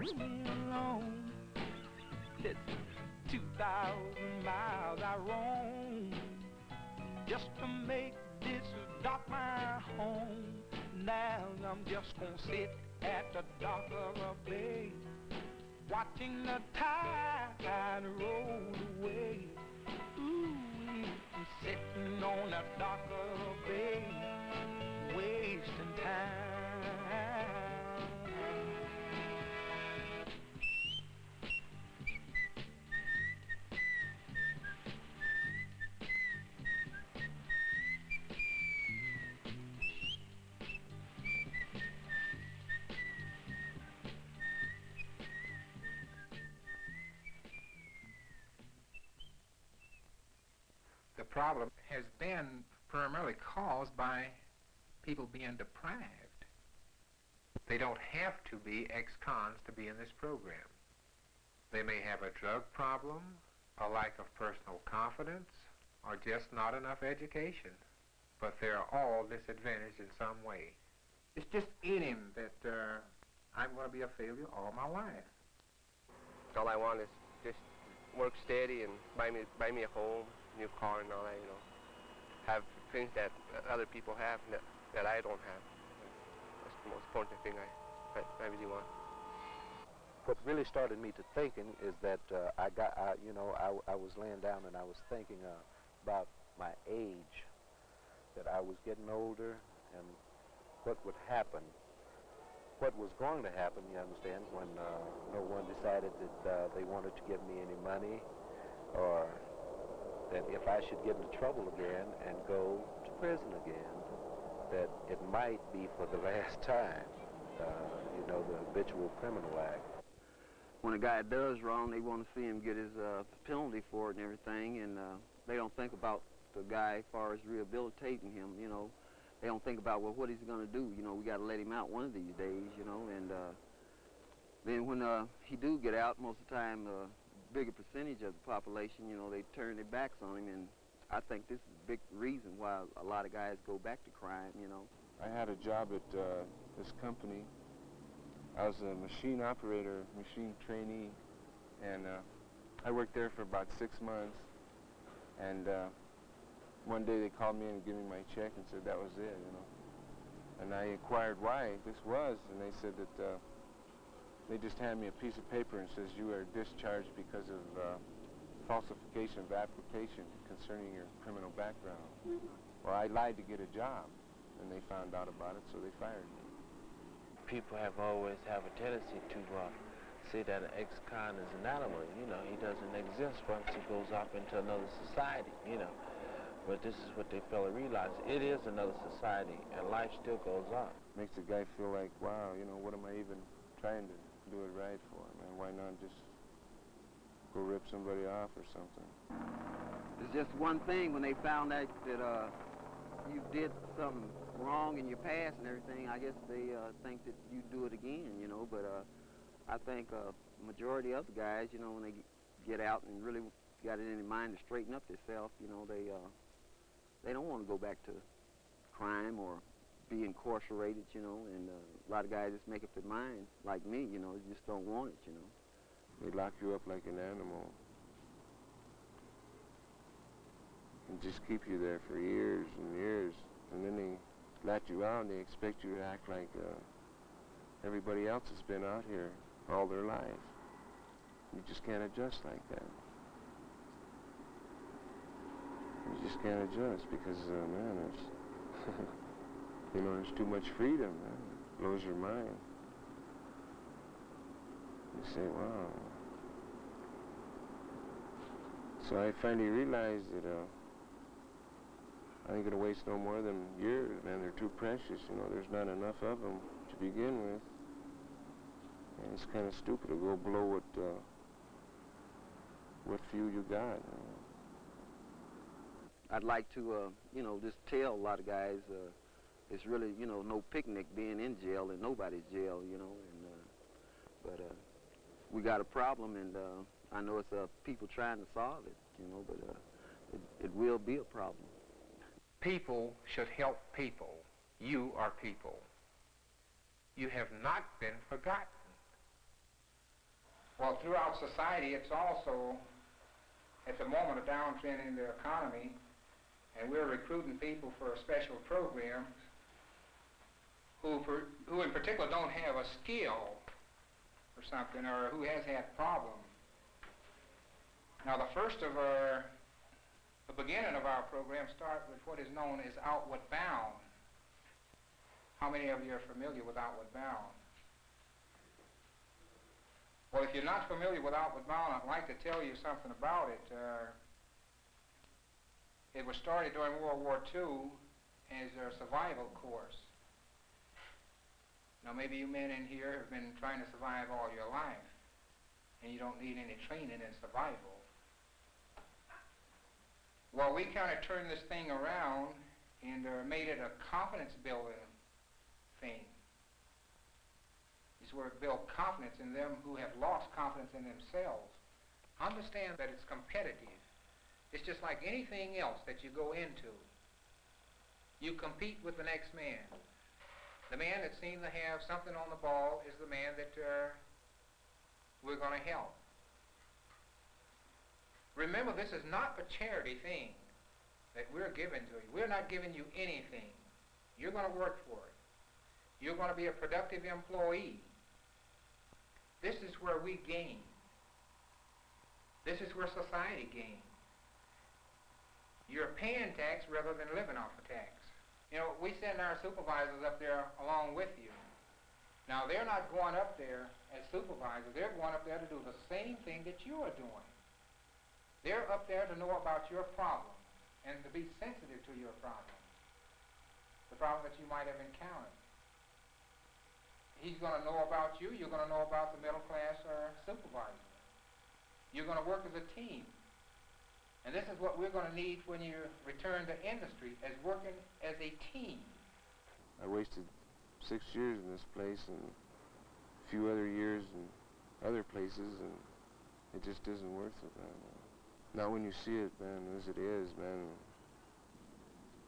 leaves me alone. It's 2,000 miles I roam just to make this dock my home. Now I'm just gonna sit at the dock of a bay, watching the tide roll away. Ooh, I'm sitting on the dock of a bay, wasting time. The problem has been primarily caused by people being deprived. They don't have to be ex-cons to be in this program. They may have a drug problem, a lack of personal confidence, or just not enough education. But they're all disadvantaged in some way. It's just in him that I'm going to be a failure all my life. All I want is just work steady and buy me a home, new car and all that, you know. Have things that other people have that I don't have. That's the most important thing I really want. What really started me to thinking is that I was laying down and I was thinking about my age, that I was getting older and what would happen, what was going to happen, you understand, when no one decided that they wanted to give me any money, or that if I should get into trouble again and go to prison again, that it might be for the last time, the habitual criminal act. When a guy does wrong, they want to see him get his penalty for it and everything, and they don't think about the guy as far as rehabilitating him, you know. They don't think about, well, what he's going to do. You know, we got to let him out one of these days, you know, and then when he do get out, most of the time, a bigger percentage of the population, you know, they turn their backs on him, and I think this is a big reason why a lot of guys go back to crime, you know. I had a job at this company. I was a machine operator, machine trainee, and I worked there for about 6 months, and one day they called me in and gave me my check and said that was it, you know. And I inquired why this was, and they said that they just handed me a piece of paper and says you are discharged because of falsification of application concerning your criminal background. Well, I lied to get a job, and they found out about it, so they fired me. People have always have a tendency to say that an ex-con is an animal. You know, he doesn't exist once he goes off into another society, you know. But this is what they fail to realize. It is another society, and life still goes on. Makes the guy feel like, wow, you know, what am I even trying to do it right for, man? Why not just go rip somebody off or something? It's just one thing when they found out that you did something wrong in your past and everything, I guess they think that you do it again, you know, but I think majority of the guys, you know, when they get out and really got it in their mind to straighten up themselves, you know, they don't want to go back to crime or be incarcerated, you know, and a lot of guys just make up their mind, like me, you know, just don't want it, you know. They lock you up like an animal and just keep you there for years and years, and then they let you out and they expect you to act like everybody else has been out here all their life. You just can't adjust like that. You just can't adjust because, man, there's, you know, there's too much freedom, man. It blows your mind. You say, wow. So I finally realized that I ain't gonna waste no more than years, man. They're too precious, you know. There's not enough of them to begin with. And it's kind of stupid to go blow what few you got. You know? I'd like to, you know, just tell a lot of guys it's really, you know, no picnic being in jail and nobody's jail, you know. And but we got a problem, and I know it's people trying to solve it, you know, but it will be a problem. People should help people. You are people. You have not been forgotten. Well, throughout society, it's also, at the moment, a downtrend in the economy, and we're recruiting people for special programs who in particular don't have a skill or something, or who has had problems. Now, the beginning of our program starts with what is known as Outward Bound. How many of you are familiar with Outward Bound? Well, if you're not familiar with Outward Bound, I'd like to tell you something about it. It was started during World War II as a survival course. Now, maybe you men in here have been trying to survive all your life, and you don't need any training in survival. Well, we kind of turned this thing around and made it a confidence-building thing. It's where it built confidence in them who have lost confidence in themselves. Understand that it's competitive. It's just like anything else that you go into. You compete with the next man. The man that seems to have something on the ball is the man that we're going to help. Remember, this is not a charity thing that we're giving to you. We're not giving you anything. You're going to work for it. You're going to be a productive employee. This is where we gain. This is where society gains. You're paying tax rather than living off of tax. You know, we send our supervisors up there along with you. Now, they're not going up there as supervisors. They're going up there to do the same thing that you are doing. They're up there to know about your problem and to be sensitive to your problem, the problem that you might have encountered. He's going to know about you. You're going to know about the middle class supervisor. You're going to work as a team. And this is what we're going to need when you return to industry, as working as a team. I wasted 6 years in this place and a few other years in other places, and it just isn't worth it, man. Not when you see it, man, as it is, man.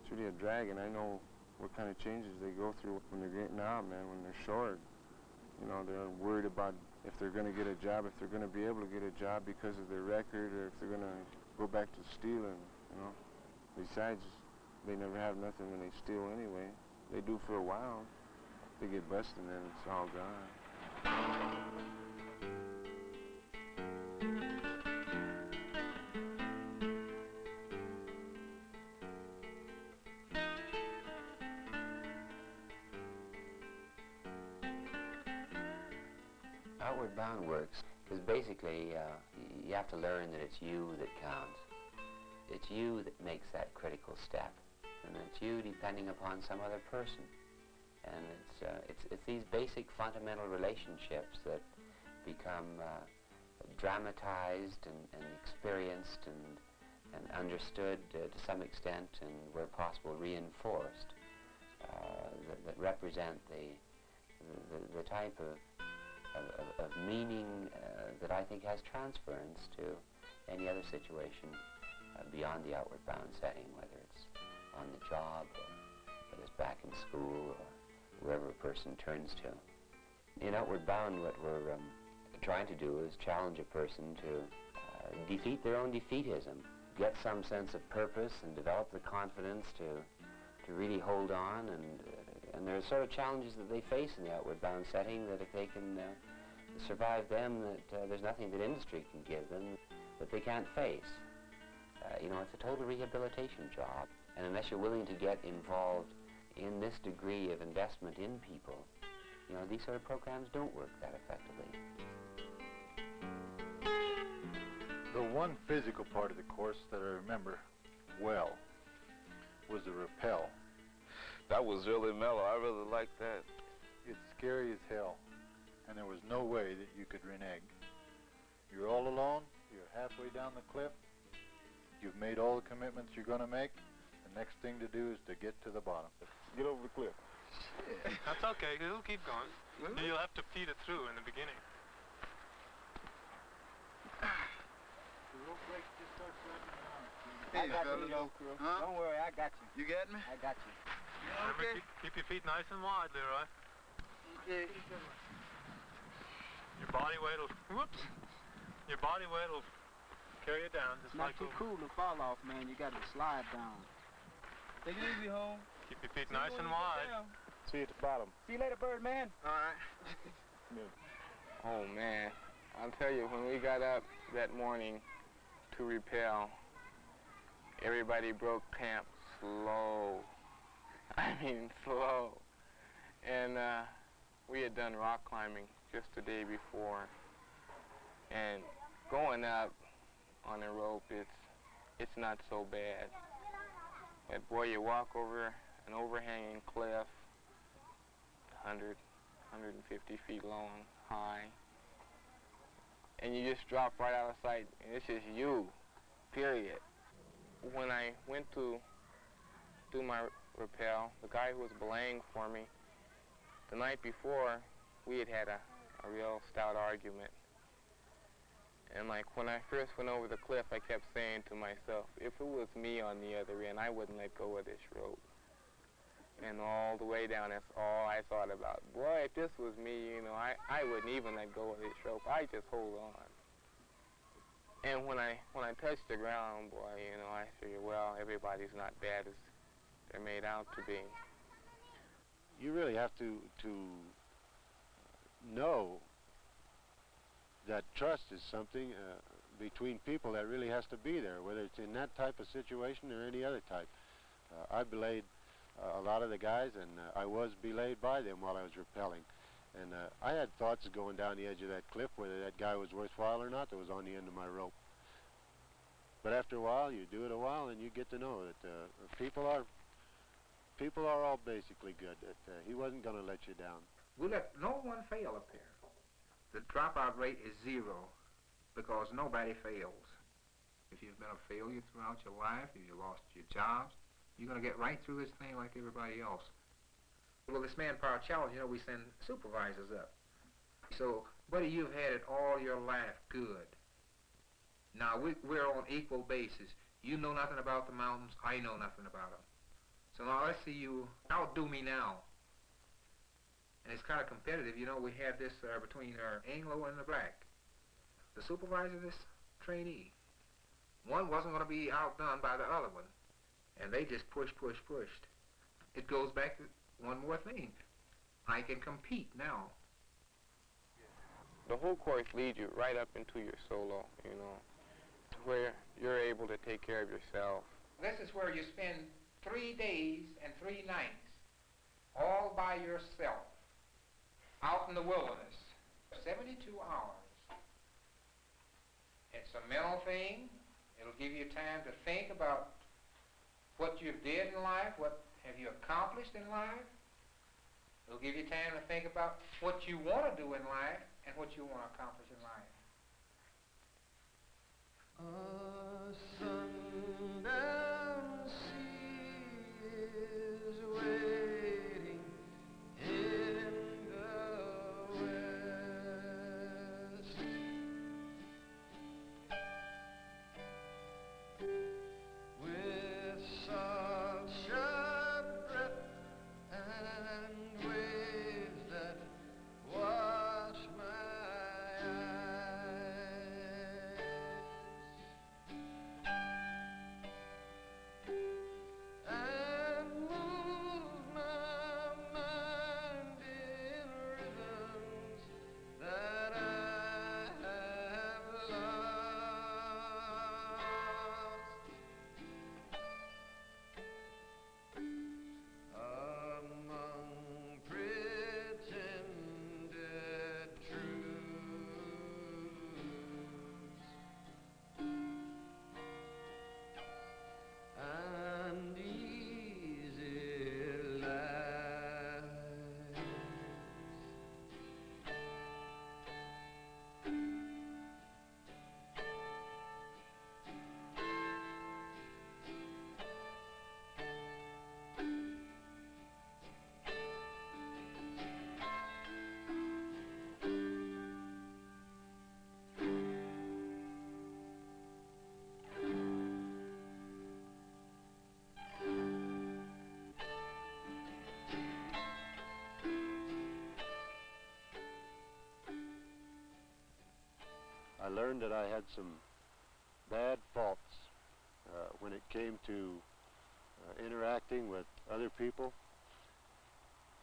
It's really a drag, and I know what kind of changes they go through when they're getting out, man, when they're short. You know, they're worried about if they're going to get a job, if they're going to be able to get a job because of their record, or if they're going to go back to stealing, you know. Besides, they never have nothing when they steal anyway. They do for a while. They get busted, and then it's all gone. Outward Bound works because basically you have to learn that it's you that counts. It's you that makes that critical step, and it's you depending upon some other person. And it's these basic fundamental relationships that become dramatized and experienced and understood to some extent, and where possible reinforced, that represent the type of meaning that I think has transference to any other situation beyond the outward bound setting, whether it's on the job or whether it's back in school or wherever a person turns to. In Outward Bound, what we're trying to do is challenge a person to defeat their own defeatism, get some sense of purpose and develop the confidence to really hold on, and there are sort of challenges that they face in the Outward Bound setting that if they can survive them, that there's nothing that industry can give them that they can't face. You know, it's a total rehabilitation job, and unless you're willing to get involved in this degree of investment in people, you know, these sort of programs don't work that effectively. The one physical part of the course that I remember well was the rappel. That was really mellow. I really liked that. It's scary as hell, and there was no way that you could renege. You're all alone, you're halfway down the cliff, you've made all the commitments you're going to make. The next thing to do is to get to the bottom. Get over the cliff. That's okay, it'll keep going. You'll have to feed it through in the beginning. The rope break just starts wrapping around. I got you, Joe. Huh? Don't worry, I got you. You got me? I got you. Remember, keep your feet nice and wide, Leroy. Okay. Your body weight will, whoops, your body weight will carry you down just Not like too cool to fall off, man. You got to slide down. Take it easy, home. Keep your feet nice and wide. See you at the bottom. See you later, bird man. All right. Oh man, I'll tell you, when we got up that morning to rappel, everybody broke camp slow. I mean slow. And we had done rock climbing just the day before. And going up on a rope, it's not so bad. But boy, you walk over an overhanging cliff, 100, 150 feet long, high, and you just drop right out of sight, and it's just you, period. When I went to do my rappel, the guy who was belaying for me, the night before, we had had a real stout argument. And like when I first went over the cliff, I kept saying to myself, if it was me on the other end, I wouldn't let go of this rope. And all the way down, that's all I thought about. Boy, if this was me, you know, I wouldn't even let go of this rope. I just hold on. And when I touched the ground, boy, you know, I figured, well, everybody's not bad as they're made out to be. You really have to know that trust is something between people that really has to be there, whether it's in that type of situation or any other type. I belayed a lot of the guys, and I was belayed by them while I was rappelling. And I had thoughts of going down the edge of that cliff, whether that guy was worthwhile or not that was on the end of my rope. But after a while, you do it a while, and you get to know that people are all basically good, that he wasn't going to let you down. We let no one fail up here. The dropout rate is 0 because nobody fails. If you've been a failure throughout your life, if you lost your jobs, you're going to get right through this thing like everybody else. Well, this manpower challenge, you know, we send supervisors up. So, buddy, you've had it all your life good. Now, we're on equal basis. You know nothing about the mountains, I know nothing about them. So now let's see you outdo me now. And it's kind of competitive. You know, we had this between our Anglo and the black. The supervisor, this trainee. One wasn't going to be outdone by the other one. And they just pushed. It goes back to one more thing. I can compete now. The whole course leads you right up into your solo, you know, to where you're able to take care of yourself. This is where you spend 3 days and 3 nights all by yourself out in the wilderness. 72 hours. It's a mental thing. It'll give you time to think about what you did in life, what have you accomplished in life. It'll give you time to think about what you want to do in life and what you want to accomplish in life. Sundown sea is waiting in the west. With salt sharp breath and waves that wash my eyes. learned that I had some bad faults when it came to interacting with other people,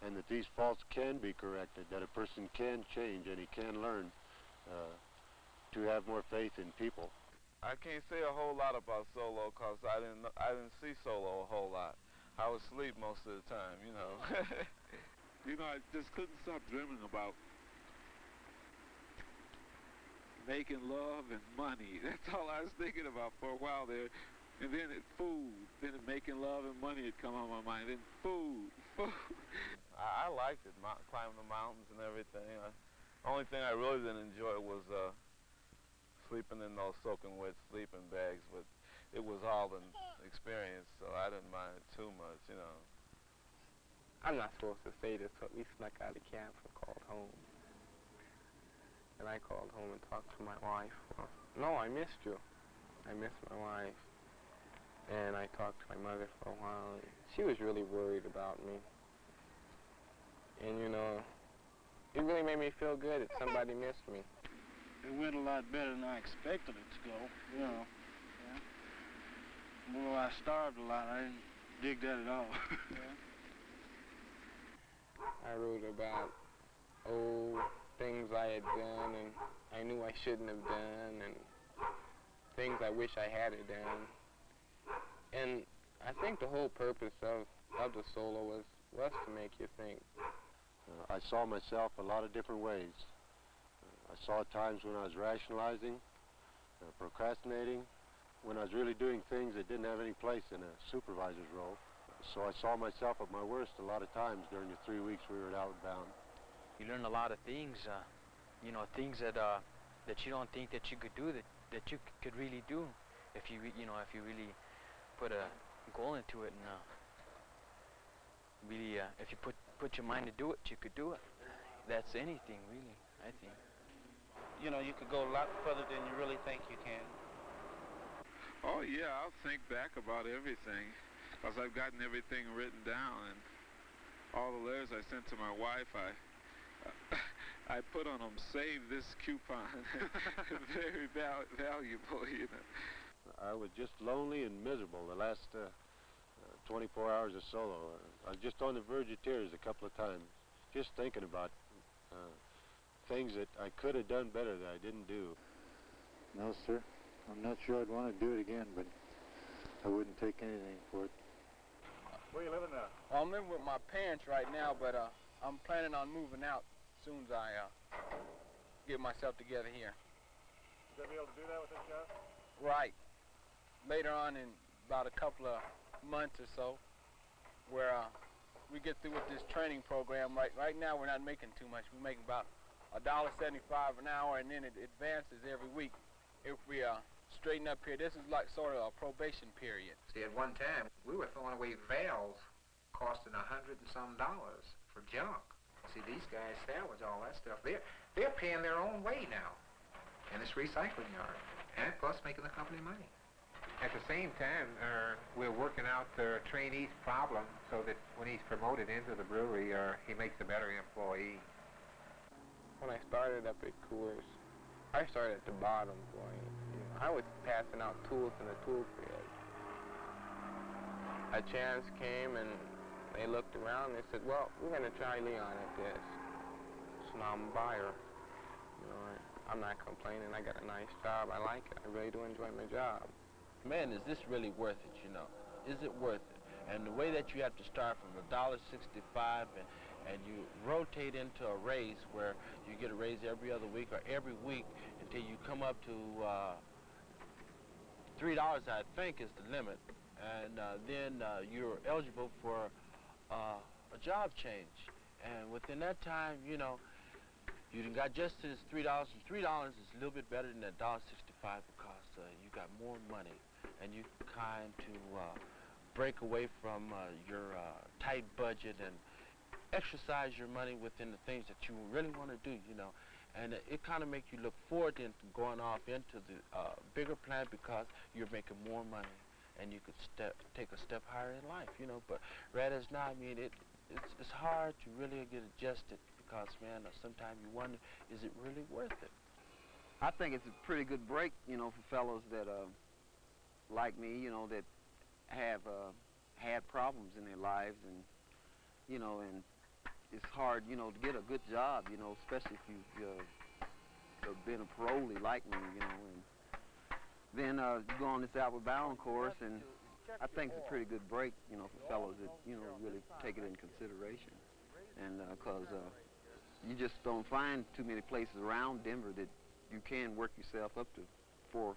and that these faults can be corrected, that a person can change and he can learn to have more faith in people. I can't say a whole lot about solo because I didn't see solo a whole lot. I was asleep most of the time, you know. You know, I just couldn't stop dreaming about making love and money. That's all I was thinking about for a while there. And then food. Then making love and money had come on my mind. Then food. I liked it, climbing the mountains and everything. The only thing I really didn't enjoy was sleeping in those soaking wet sleeping bags, but it was all an experience, so I didn't mind it too much, you know. I'm not supposed to say this, but we snuck out of camp and called home. And I called home and talked to my wife. Well, no, I missed you. I missed my wife. And I talked to my mother for a while. She was really worried about me. And, you know, it really made me feel good that somebody missed me. It went a lot better than I expected it to go, you know. Yeah. Although I starved a lot, I didn't dig that at all. Yeah. I wrote about, things I had done and I knew I shouldn't have done, and things I wish I had done. And I think the whole purpose of the solo was to make you think. I saw myself a lot of different ways. I saw times when I was rationalizing, procrastinating, when I was really doing things that didn't have any place in a supervisor's role. So I saw myself at my worst a lot of times during the 3 weeks we were outbound. You learn a lot of things, you know, things that you don't think that you could do, that you could really do if you really put a goal into it, and really, if you put your mind to do it, you could do it. That's anything, really, I think. You know, you could go a lot further than you really think you can. Oh, yeah, I'll think back about everything, because I've gotten everything written down, and all the letters I sent to my wife, I put on them, save this coupon. Very valuable, you know. I was just lonely and miserable the last 24 hours of solo. I was just on the verge of tears a couple of times, just thinking about things that I could have done better that I didn't do. No, sir. I'm not sure I'd want to do it again, but I wouldn't take anything for it. Where are you living now? Well, I'm living with my parents right now, but I'm planning on moving out as soon as I get myself together here. You gonna be able to do that with this job? Right. Later on in about a couple of months or so, where we get through with this training program. Right now we're not making too much. We're making about $1.75 an hour, and then it advances every week. If we straighten up here, this is like sort of a probation period. See, at one time, we were throwing away valves costing $100 and some for junk. See, these guys salvage all that stuff. They're paying their own way now in this recycling yard, and plus making the company money. At the same time, we're working out the trainee's problem so that when he's promoted into the brewery, he makes a better employee. When I started up at Coors, I started at the bottom point. I was passing out tools in the tool shed. A chance came and they looked around and they said, well, we're going to try Leon at this. So now I'm a buyer. You know, I'm not complaining. I got a nice job. I like it. I really do enjoy my job. Man, is this really worth it, you know? Is it worth it? And the way that you have to start from $1.65 and you rotate into a raise where you get a raise every other week or every week until you come up to $3, I think, is the limit. And then you're eligible for a job change. And within that time, you know, you done got just to this $3, and $3 is a little bit better than that $1.65 because you got more money, and you kind to break away from your tight budget and exercise your money within the things that you really want to do, you know. And it kind of makes you look forward to going off into the bigger plan because you're making more money and you could take a step higher in life, you know. But right as now, I mean, it's hard to really get adjusted because, man, sometimes you wonder, is it really worth it? I think it's a pretty good break, you know, for fellows that like me, you know, that have had problems in their lives, and you know, and it's hard, you know, to get a good job, you know, especially if you've been a parolee like me, you know, and then you go on this outward bound course, and I think it's a pretty good break, you know, for fellows that, you know, really take it in consideration, and because you just don't find too many places around Denver that you can work yourself up to for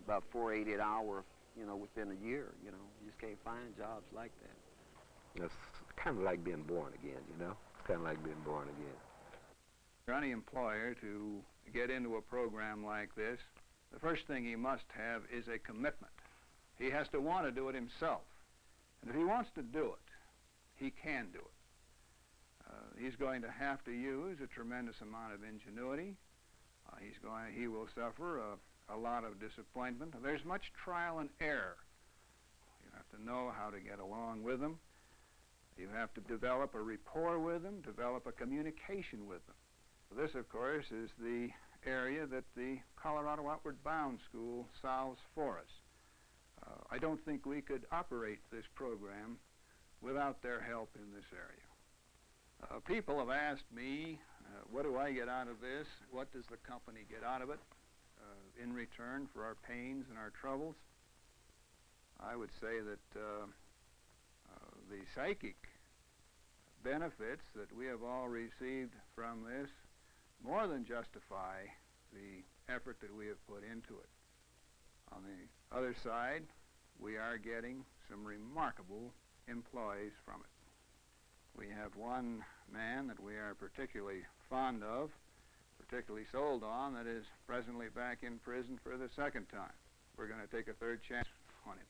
about 4 8 hours, you know, within a year, you know. You just can't find jobs like that. It's kind of like being born again, you know. It's kind of like being born again. For any employer to get into a program like this, the first thing he must have is a commitment. He has to want to do it himself. And if he wants to do it, he can do it. He's going to have to use a tremendous amount of ingenuity. He will suffer a lot of disappointment. There's much trial and error. You have to know how to get along with them. You have to develop a rapport with them, develop a communication with them. This, of course, is the area that the Colorado Outward Bound School solves for us. I don't think we could operate this program without their help in this area. People have asked me, what do I get out of this? What does the company get out of it in return for our pains and our troubles? I would say that the psychic benefits that we have all received from this more than justify the effort that we have put into it. On the other side, we are getting some remarkable employees from it. We have one man that we are particularly fond of, particularly sold on, that is presently back in prison for the second time. We're going to take a third chance on him.